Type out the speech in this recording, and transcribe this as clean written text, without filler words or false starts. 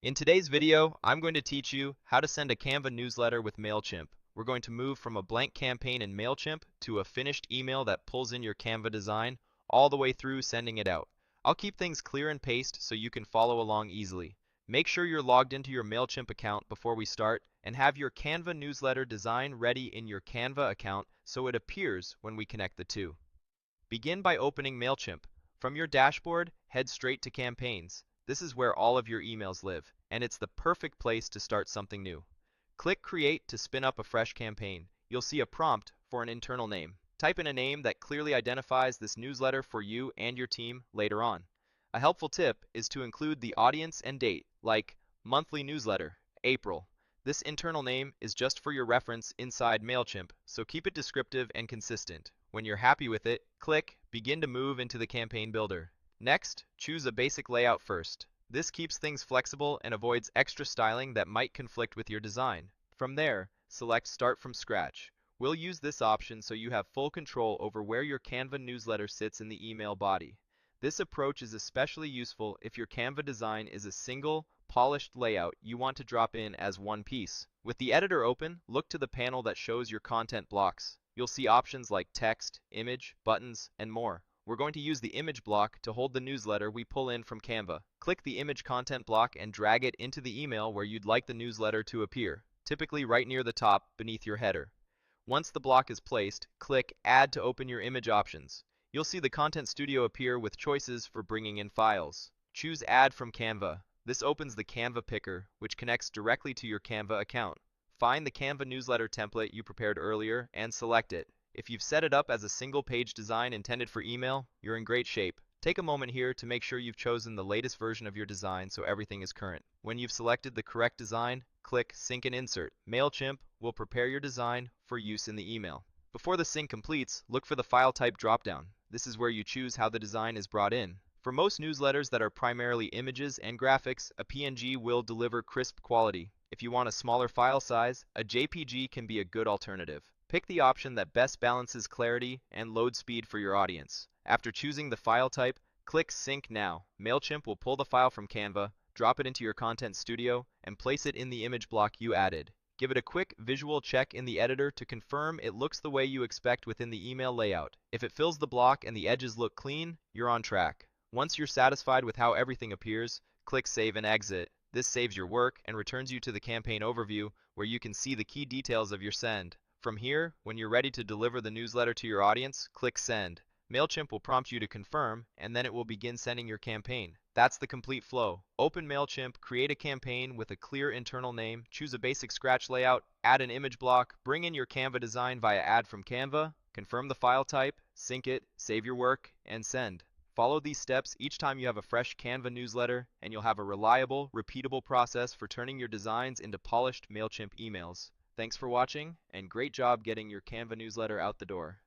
In today's video, I'm going to teach you how to send a Canva newsletter with Mailchimp. We're going to move from a blank campaign in Mailchimp to a finished email that pulls in your Canva design all the way through sending it out. I'll keep things clear and paced so you can follow along easily. Make sure you're logged into your Mailchimp account before we start and have your Canva newsletter design ready in your Canva account so it appears when we connect the two. Begin by opening Mailchimp. From your dashboard, head straight to Campaigns. This is where all of your emails live, and it's the perfect place to start something new. Click Create to spin up a fresh campaign. You'll see a prompt for an internal name. Type in a name that clearly identifies this newsletter for you and your team later on. A helpful tip is to include the audience and date, like monthly newsletter, April. This internal name is just for your reference inside Mailchimp, so keep it descriptive and consistent. When you're happy with it, click Begin to move into the campaign builder. Next, choose a basic layout first. This keeps things flexible and avoids extra styling that might conflict with your design. From there, select Start from Scratch. We'll use this option so you have full control over where your Canva newsletter sits in the email body. This approach is especially useful if your Canva design is a single, polished layout you want to drop in as one piece. With the editor open, look to the panel that shows your content blocks. You'll see options like text, image, buttons, and more. We're going to use the image block to hold the newsletter we pull in from Canva. Click the image content block and drag it into the email where you'd like the newsletter to appear, typically right near the top beneath your header. Once the block is placed, click Add to open your image options. You'll see the Content Studio appear with choices for bringing in files. Choose Add from Canva. This opens the Canva picker, which connects directly to your Canva account. Find the Canva newsletter template you prepared earlier and select it. If you've set it up as a single page design intended for email, you're in great shape. Take a moment here to make sure you've chosen the latest version of your design so everything is current. When you've selected the correct design, click Sync and Insert. Mailchimp will prepare your design for use in the email. Before the sync completes, look for the file type dropdown. This is where you choose how the design is brought in. For most newsletters that are primarily images and graphics, a PNG will deliver crisp quality. If you want a smaller file size, a JPG can be a good alternative. Pick the option that best balances clarity and load speed for your audience. After choosing the file type, click Sync Now. Mailchimp will pull the file from Canva, drop it into your Content Studio, and place it in the image block you added. Give it a quick visual check in the editor to confirm it looks the way you expect within the email layout. If it fills the block and the edges look clean, you're on track. Once you're satisfied with how everything appears, click Save and Exit. This saves your work and returns you to the campaign overview where you can see the key details of your send. From here, when you're ready to deliver the newsletter to your audience, click Send. Mailchimp will prompt you to confirm, and then it will begin sending your campaign. That's the complete flow. Open Mailchimp, create a campaign with a clear internal name, choose a basic scratch layout, add an image block, bring in your Canva design via Add from Canva, confirm the file type, sync it, save your work, and send. Follow these steps each time you have a fresh Canva newsletter, and you'll have a reliable, repeatable process for turning your designs into polished Mailchimp emails. Thanks for watching, and great job getting your Canva newsletter out the door.